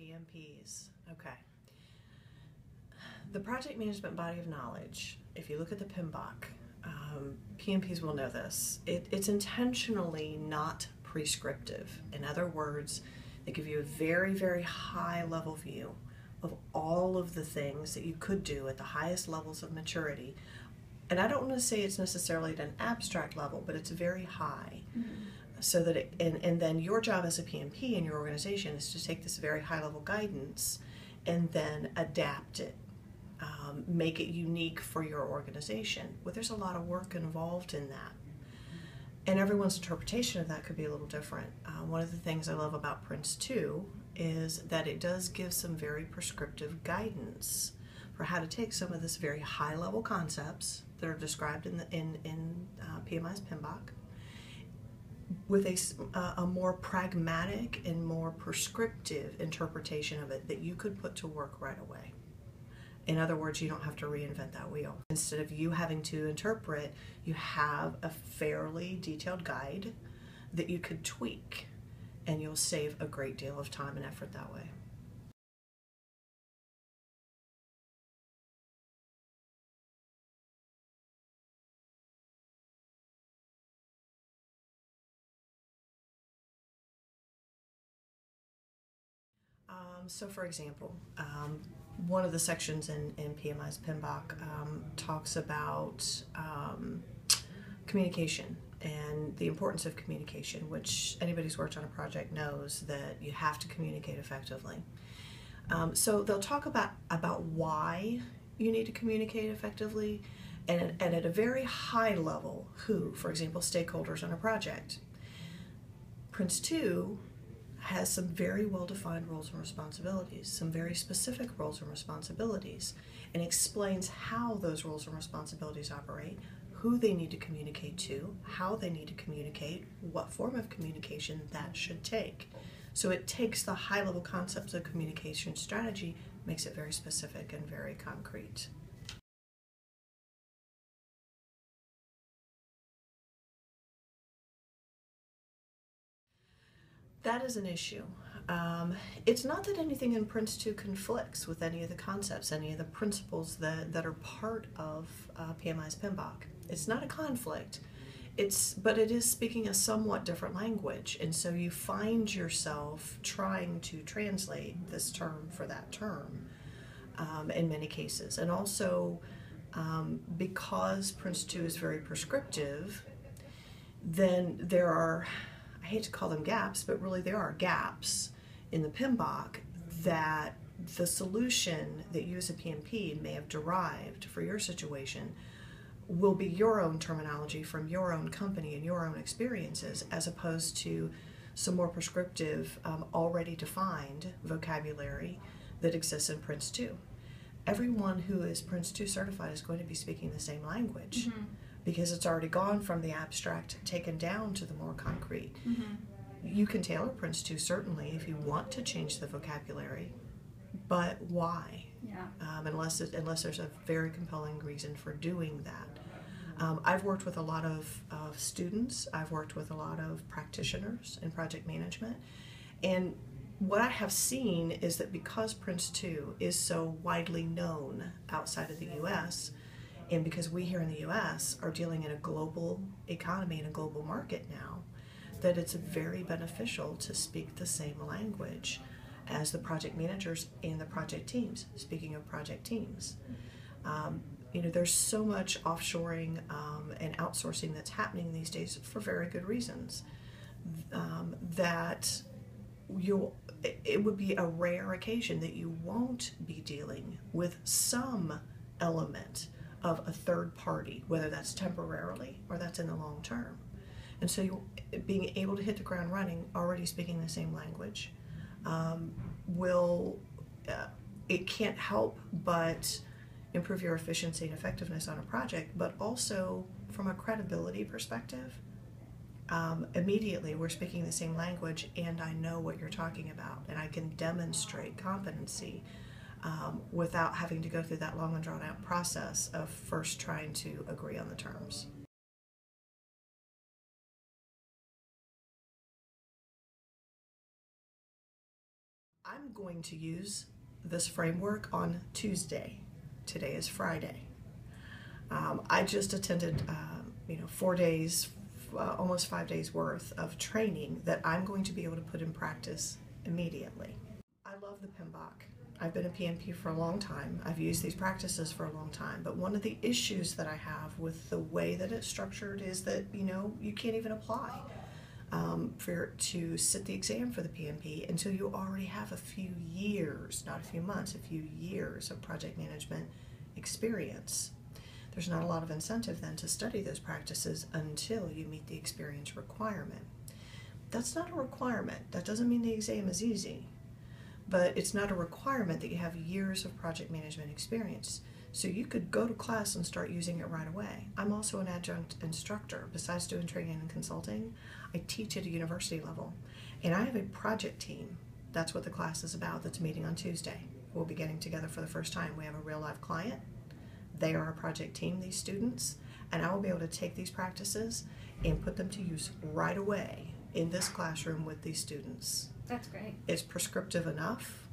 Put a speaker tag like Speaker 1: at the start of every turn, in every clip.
Speaker 1: PMPs. Okay. The project management body of knowledge, if you look at the PMBOK, PMPs will know this. It's intentionally not prescriptive. In other words, they give you a very, very high level view of all of the things that you could do at the highest levels of maturity. And I don't want to say it's necessarily at an abstract level, but it's very high. Mm-hmm. So that and then your job as a PMP in your organization is to take this very high level guidance and then adapt it, make it unique for your organization. Well, there's a lot of work involved in that. And everyone's interpretation of that could be a little different. One of the things I love about PRINCE2 is that it does give some very prescriptive guidance for how to take some of this very high level concepts that are described in PMI's PMBOK with a more pragmatic and more prescriptive interpretation of it that you could put to work right away. In other words, you don't have to reinvent that wheel. Instead of you having to interpret, you have a fairly detailed guide that you could tweak, and you'll save a great deal of time and effort that way. So for example, one of the sections in PMI's PMBOK talks about communication and the importance of communication, which anybody who's worked on a project knows that you have to communicate effectively. So they'll talk about why you need to communicate effectively, and at a very high level, who, for example, stakeholders on a project. PRINCE2 has some very well-defined roles and responsibilities, some very specific roles and responsibilities, and explains how those roles and responsibilities operate, who they need to communicate to, how they need to communicate, what form of communication that should take. So it takes the high-level concepts of communication strategy, makes it very specific and very concrete. That is an issue. It's not that anything in PRINCE2 conflicts with any of the concepts, any of the principles that are part of PMI's PMBOK. It's not a conflict, but it is speaking a somewhat different language, and so you find yourself trying to translate this term for that term in many cases. And also, because PRINCE2 is very prescriptive, then there are, I hate to call them gaps, but really there are gaps in the PMBOK that the solution that you as a PMP may have derived for your situation will be your own terminology from your own company and your own experiences, as opposed to some more prescriptive, already defined vocabulary that exists in PRINCE2. Everyone who is PRINCE2 certified is going to be speaking the same language. Mm-hmm. Because it's already gone from the abstract taken down to the more concrete. Mm-hmm. You can tailor PRINCE2 certainly if you want to change the vocabulary, but why? Yeah. Unless there's a very compelling reason for doing that. I've worked with a lot of students. I've worked with a lot of practitioners in project management, and what I have seen is that because PRINCE2 is so widely known outside of the U.S., and because we here in the U.S. are dealing in a global economy and a global market now, that it's very beneficial to speak the same language as the project managers and the project teams. Speaking of project teams, there's so much offshoring and outsourcing that's happening these days for very good reasons, that it would be a rare occasion that you won't be dealing with some element of a third party, whether that's temporarily or that's in the long term. And so being able to hit the ground running, already speaking the same language, it can't help but improve your efficiency and effectiveness on a project, but also from a credibility perspective, immediately we're speaking the same language and I know what you're talking about and I can demonstrate competency without having to go through that long and drawn out process of first trying to agree on the terms. I'm going to use this framework on Tuesday. Today is Friday. I just attended 4 days, almost 5 days worth of training that I'm going to be able to put in practice immediately. I love the PMBOK. I've been a PMP for a long time. I've used these practices for a long time, but one of the issues that I have with the way that it's structured is that, you can't even apply to sit the exam for the PMP until you already have a few years, not a few months, a few years of project management experience. There's not a lot of incentive then to study those practices until you meet the experience requirement. That's not a requirement. That doesn't mean the exam is easy, but it's not a requirement that you have years of project management experience. So you could go to class and start using it right away. I'm also an adjunct instructor. Besides doing training and consulting, I teach at a university level. And I have a project team. That's what the class is about, that's meeting on Tuesday. We'll be getting together for the first time. We have a real life client. They are our project team, these students, and I will be able to take these practices and put them to use right away in this classroom with these students.
Speaker 2: That's great.
Speaker 1: It's prescriptive enough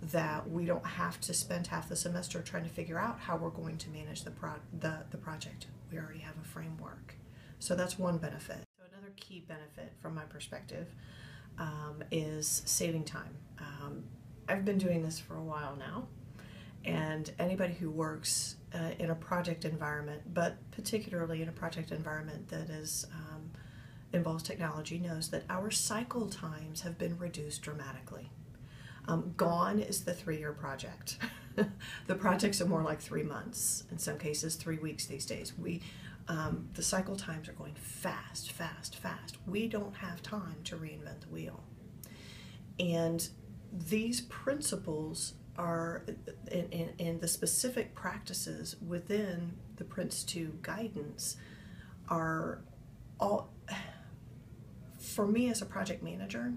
Speaker 1: that we don't have to spend half the semester trying to figure out how we're going to manage the project. We already have a framework. So that's one benefit. So another key benefit from my perspective is saving time. I've been doing this for a while now, and anybody who works in a project environment, but particularly in a project environment that is involves technology, knows that our cycle times have been reduced dramatically. Gone is the 3-year project. The projects are more like 3 months, in some cases 3 weeks these days. The cycle times are going fast, fast, fast. We don't have time to reinvent the wheel. And these principles are, and the specific practices within the PRINCE2 guidance are all, for me as a project manager,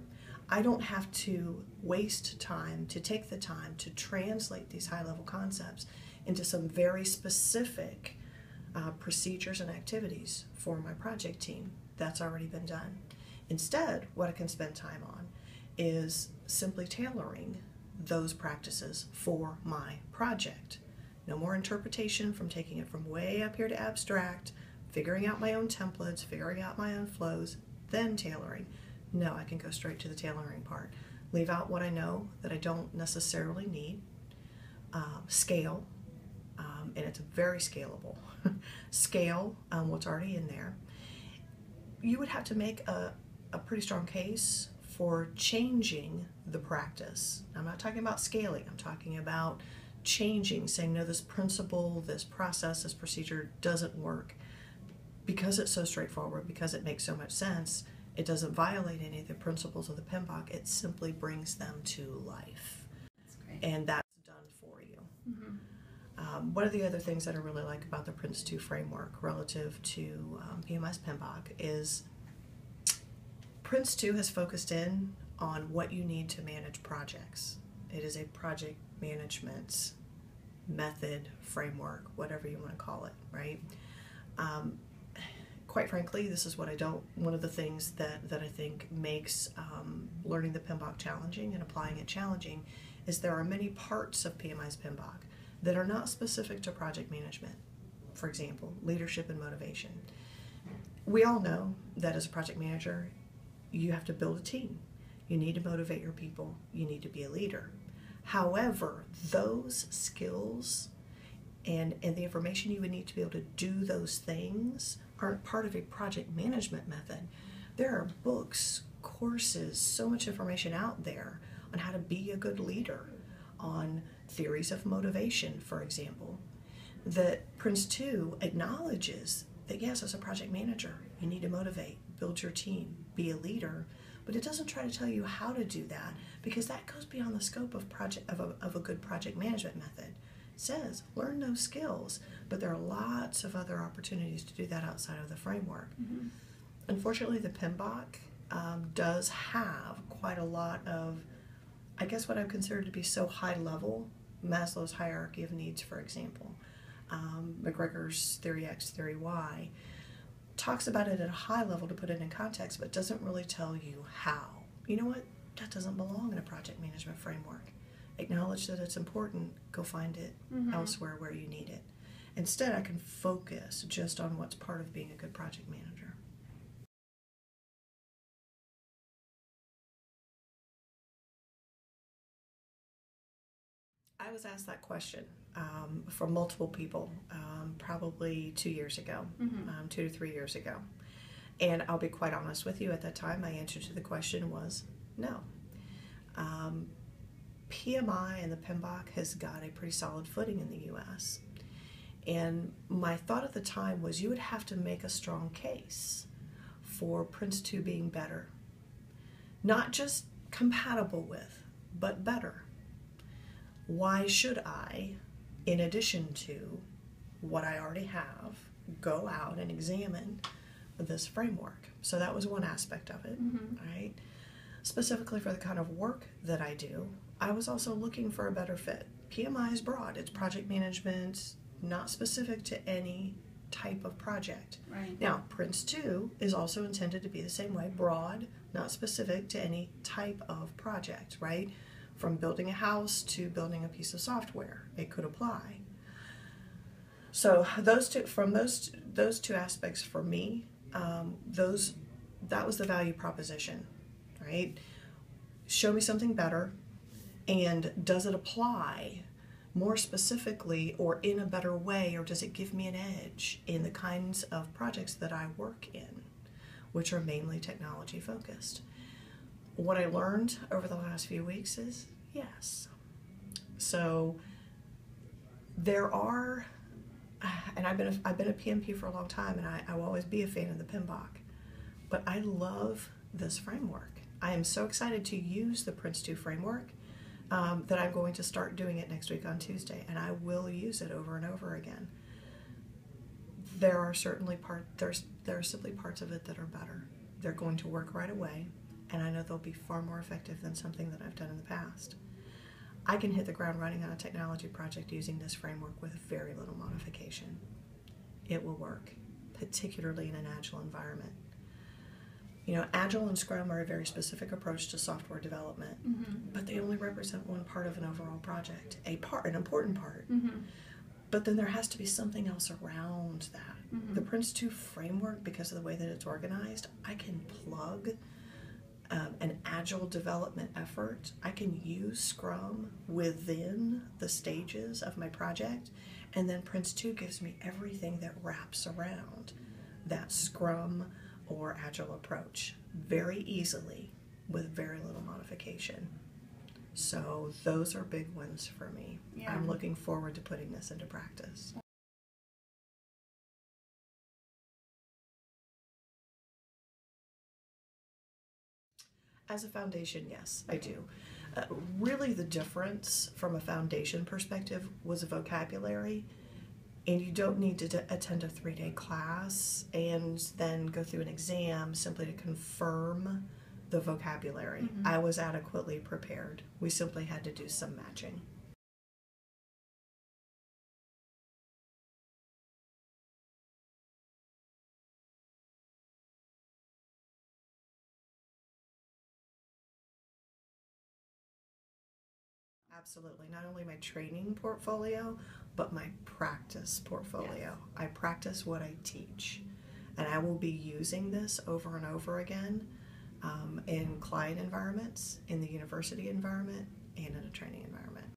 Speaker 1: I don't have to waste time to take the time to translate these high-level concepts into some very specific procedures and activities for my project team. That's already been done. Instead, what I can spend time on is simply tailoring those practices for my project. No more interpretation from taking it from way up here to abstract, figuring out my own templates, figuring out my own flows, then tailoring. No, I can go straight to the tailoring part. Leave out what I know that I don't necessarily need. Scale, and it's very scalable. Scale what's already in there. You would have to make a pretty strong case for changing the practice. I'm not talking about scaling. I'm talking about changing, saying, no, this principle, this process, this procedure doesn't work. Because it's so straightforward, because it makes so much sense, it doesn't violate any of the principles of the PMBOK. It simply brings them to life.
Speaker 2: That's great.
Speaker 1: And that's done for you.
Speaker 2: Mm-hmm.
Speaker 1: One of the other things that I really like about the PRINCE2 framework relative to PMI's PMBOK is PRINCE2 has focused in on what you need to manage projects. It is a project management method, framework, whatever you want to call it, right? Quite frankly, this is what one of the things that I think makes learning the PMBOK challenging and applying it challenging is there are many parts of PMI's PMBOK that are not specific to project management. For example, leadership and motivation. We all know that as a project manager, you have to build a team. You need to motivate your people. You need to be a leader. However, those skills and the information you would need to be able to do those things aren't part of a project management method. There are books, courses, so much information out there on how to be a good leader, on theories of motivation, for example, that PRINCE2 acknowledges that yes, as a project manager, you need to motivate, build your team, be a leader, but it doesn't try to tell you how to do that because that goes beyond the scope of a good project management method. It says learn those skills, but there are lots of other opportunities to do that outside of the framework.
Speaker 2: Mm-hmm.
Speaker 1: Unfortunately, the PMBOK does have quite a lot of, I guess what I consider to be so high level, Maslow's hierarchy of needs, for example. McGregor's Theory X, Theory Y, talks about it at a high level to put it in context, but doesn't really tell you how. You know what? that doesn't belong in a project management framework. Acknowledge that it's important, go find it elsewhere where you need it. Instead, I can focus just on what's part of being a good project manager. I was asked that question from multiple people probably 2 years ago, 2 to 3 years ago. And I'll be quite honest with you, at that time, my answer to the question was no. PMI and the PMBOK has got a pretty solid footing in the U.S. And my thought at the time was you would have to make a strong case for PRINCE2 being better. Not just compatible with, but better. Why should I, in addition to what I already have, go out and examine this framework? So that was one aspect of it, right? Specifically for the kind of work that I do, I was also looking for a better fit. PMI is broad. It's project management, not specific to any type of project.
Speaker 2: Right.
Speaker 1: Now, PRINCE2 is also intended to be the same way, broad, not specific to any type of project, right? From building a house to building a piece of software, it could apply. So those two aspects for me, that was the value proposition, right? Show me something better, and does it apply more specifically or in a better way, or does it give me an edge in the kinds of projects that I work in, which are mainly technology focused? What I learned over the last few weeks is yes. So there are, and I've been a PMP for a long time, and I will always be a fan of the PMBOK, but I love this framework. I am so excited to use the PRINCE2 framework that I'm going to start doing it next week on Tuesday, and I will use it over and over again. There are certainly there are simply parts of it that are better. They're going to work right away, and I know they'll be far more effective than something that I've done in the past. I can hit the ground running on a technology project using this framework with very little modification. It will work, particularly in an Agile environment. You know, Agile and Scrum are a very specific approach to software development, but they only represent one part of an overall project, an important part. But then there has to be something else around that. The PRINCE2 framework, because of the way that it's organized, I can plug an Agile development effort. I can use Scrum within the stages of my project, and then PRINCE2 gives me everything that wraps around that Scrum or Agile approach very easily with very little modification. So those are big ones for me. Yeah. I'm looking forward to putting this into practice. As a foundation, yes, I do. Really the difference from a foundation perspective was a vocabulary, and you don't need to attend a 3-day class and then go through an exam simply to confirm the vocabulary. I was adequately prepared. We simply had to do some matching. Absolutely. Not only my training portfolio, but my practice portfolio. Yes. I practice what I teach, and I will be using this over and over again in client environments, in the university environment, and in a training environment.